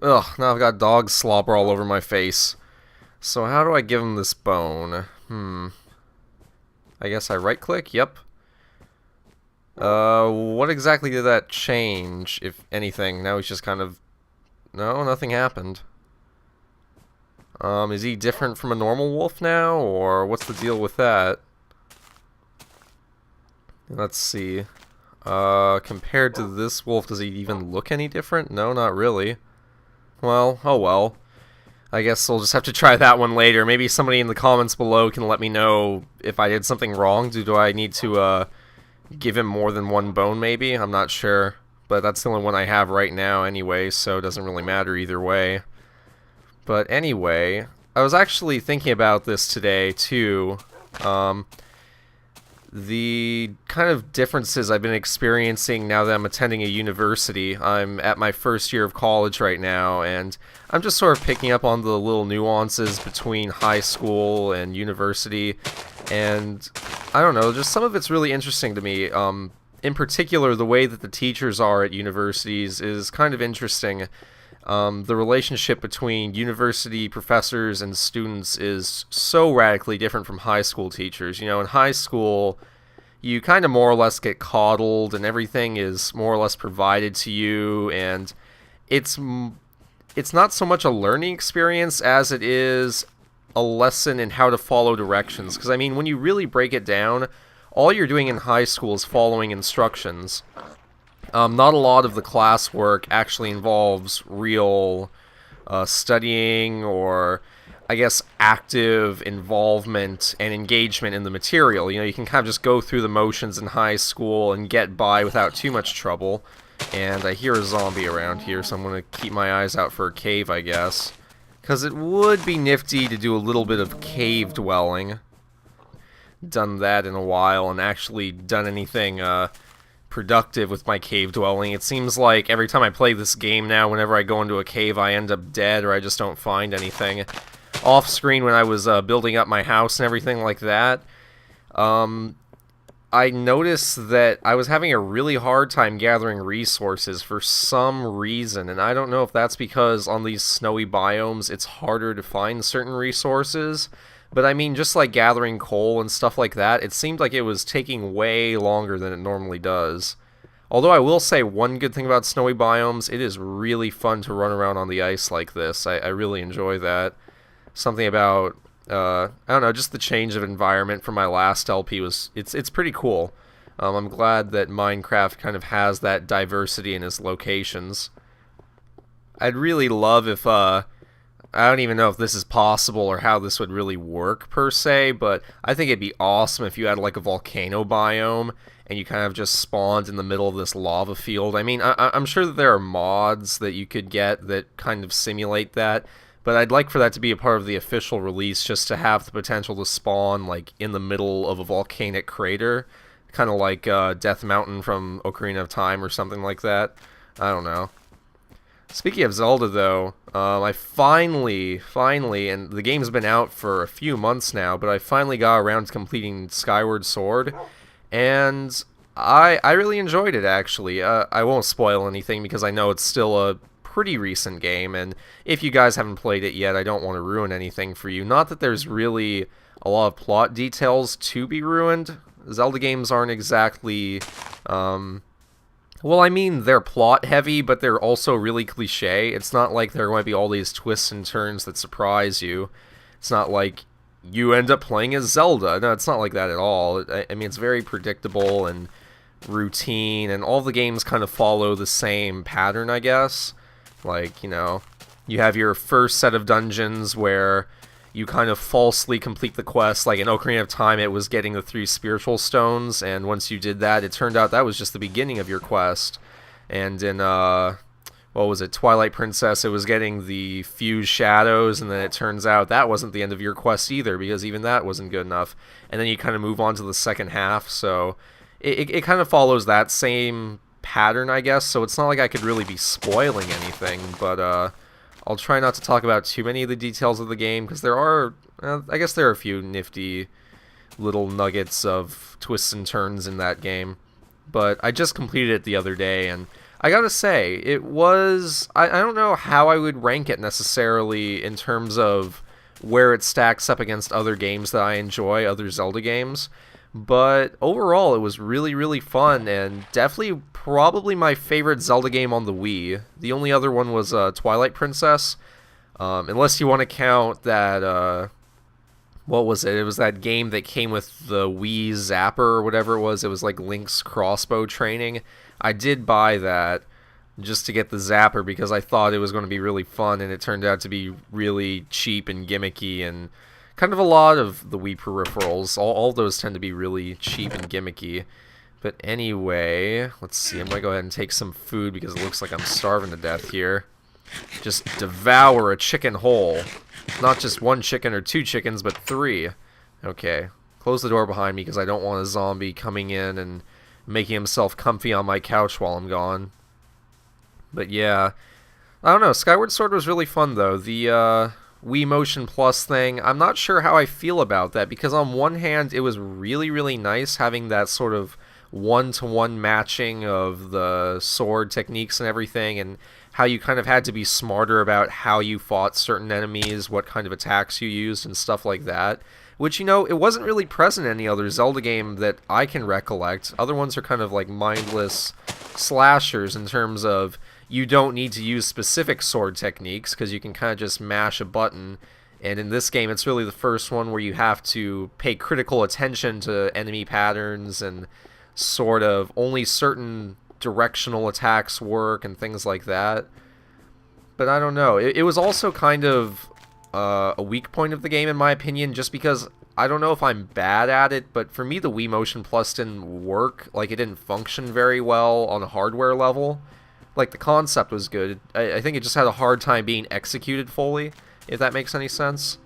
Ugh, now I've got dog slobber all over my face. So how do I give him this bone? I guess I right-click? Yep. What exactly did that change, if anything? Now he's just kind of... No, nothing happened. Is he different from a normal wolf now, or what's the deal with that? Let's see. Compared to this wolf, does he even look any different? No, not really. Well, oh well. I guess we'll just have to try that one later. Maybe somebody in the comments below can let me know if I did something wrong. Do I need to, give him more than one bone, maybe? I'm not sure. But that's the only one I have right now anyway, so it doesn't really matter either way. But anyway, I was actually thinking about this today, too. The kind of differences I've been experiencing now that I'm attending a university. I'm at my first year of college right now, and I'm just sort of picking up on the little nuances between high school and university, and I don't know, just some of it's really interesting to me. In particular, the way that the teachers are at universities is kind of interesting. The relationship between university professors and students is so radically different from high school teachers. You know, in high school, you kind of more or less get coddled, and everything is more or less provided to you, and it's not so much a learning experience as it is a lesson in how to follow directions. Because, I mean, when you really break it down, all you're doing in high school is following instructions. Not a lot of the classwork actually involves real studying or, I guess, active involvement and engagement in the material. You know, you can kind of just go through the motions in high school and get by without too much trouble. And I hear a zombie around here, so I'm going to keep my eyes out for a cave, I guess. Because it would be nifty to do a little bit of cave dwelling. Done that in a while and actually done anything, productive with my cave dwelling. It seems like every time I play this game now, whenever I go into a cave, I end up dead or I just don't find anything. Off screen, when I was building up my house and everything like that, I noticed that I was having a really hard time gathering resources for some reason, and I don't know if that's because on these snowy biomes it's harder to find certain resources. But I mean, just like gathering coal and stuff like that, it seemed like it was taking way longer than it normally does. Although I will say one good thing about snowy biomes, it is really fun to run around on the ice like this. I really enjoy that. Something about, I don't know, just the change of environment from my last LP was, it's pretty cool. I'm glad that Minecraft kind of has that diversity in its locations. I'd really love if, I don't even know if this is possible or how this would really work per se, but I think it'd be awesome if you had like a volcano biome and you kind of just spawned in the middle of this lava field. I mean, I'm sure that there are mods that you could get that kind of simulate that, but I'd like for that to be a part of the official release, just to have the potential to spawn like in the middle of a volcanic crater, kind of like Death Mountain from Ocarina of Time or something like that. I don't know. Speaking of Zelda, though, I finally, and the game's been out for a few months now, but I finally got around to completing Skyward Sword, and I really enjoyed it, actually. I won't spoil anything because I know it's still a pretty recent game, and if you guys haven't played it yet, I don't want to ruin anything for you. Not that there's really a lot of plot details to be ruined. Zelda games aren't exactly, well, I mean, they're plot-heavy, but they're also really cliché. It's not like there might be all these twists and turns that surprise you. It's not like you end up playing as Zelda. No, it's not like that at all. I mean, it's very predictable and routine, and all the games kind of follow the same pattern, I guess. Like, you know, you have your first set of dungeons where you kind of falsely complete the quest. Like in Ocarina of Time, it was getting the 3 spiritual stones, and once you did that, it turned out that was just the beginning of your quest. And in, what was it, Twilight Princess, it was getting the fused shadows, and then it turns out that wasn't the end of your quest either, because even that wasn't good enough. And then you kind of move on to the second half, so it kind of follows that same pattern, I guess, so it's not like I could really be spoiling anything, but, I'll try not to talk about too many of the details of the game, because there are, I guess there are a few nifty little nuggets of twists and turns in that game. But I just completed it the other day, and I gotta say, it was... I don't know how I would rank it necessarily in terms of where it stacks up against other games that I enjoy, other Zelda games. But overall, it was really, really fun, and definitely probably my favorite Zelda game on the Wii. The only other one was Twilight Princess, unless you want to count that, what was it? It was that game that came with the Wii Zapper or whatever it was. It was like Link's crossbow training. I did buy that just to get the Zapper because I thought it was going to be really fun, and it turned out to be really cheap and gimmicky, and kind of a lot of the Wii peripherals. All those tend to be really cheap and gimmicky. But anyway, let's see. I'm going to go ahead and take some food because it looks like I'm starving to death here. Just devour a chicken whole. Not just one chicken or two chickens, but three. Okay. Close the door behind me because I don't want a zombie coming in and making himself comfy on my couch while I'm gone. But yeah. I don't know. Skyward Sword was really fun, though. The, Wii Motion Plus thing, I'm not sure how I feel about that, because on one hand, it was really, really nice having that sort of one-to-one matching of the sword techniques and everything, and how you kind of had to be smarter about how you fought certain enemies, what kind of attacks you used, and stuff like that. Which, you know, it wasn't really present in any other Zelda game that I can recollect. Other ones are kind of like mindless slashers in terms of you don't need to use specific sword techniques because you can kind of just mash a button. And in this game, it's really the first one where you have to pay critical attention to enemy patterns and sort of only certain directional attacks work and things like that. But I don't know. It was also kind of a weak point of the game, in my opinion, just because I don't know if I'm bad at it, but for me, the Wii Motion Plus didn't work. Like, it didn't function very well on a hardware level. Like, the concept was good. I think it just had a hard time being executed fully, if that makes any sense.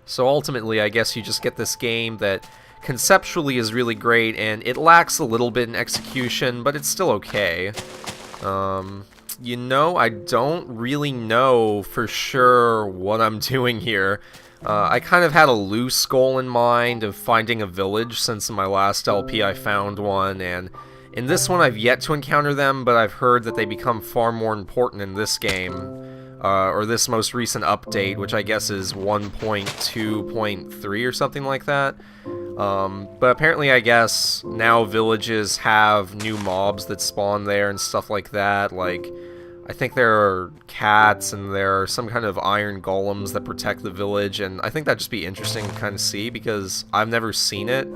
So ultimately, I guess you just get this game that conceptually is really great, and it lacks a little bit in execution, but it's still okay. You know, I don't really know for sure what I'm doing here. I kind of had a loose goal in mind of finding a village, since in my last LP I found one, and in this one I've yet to encounter them, but I've heard that they become far more important in this game, or this most recent update, which I guess is 1.2.3 or something like that. But apparently, I guess, now villages have new mobs that spawn there and stuff like that. Like, I think there are cats and there are some kind of iron golems that protect the village, and I think that'd just be interesting to kind of see because I've never seen it.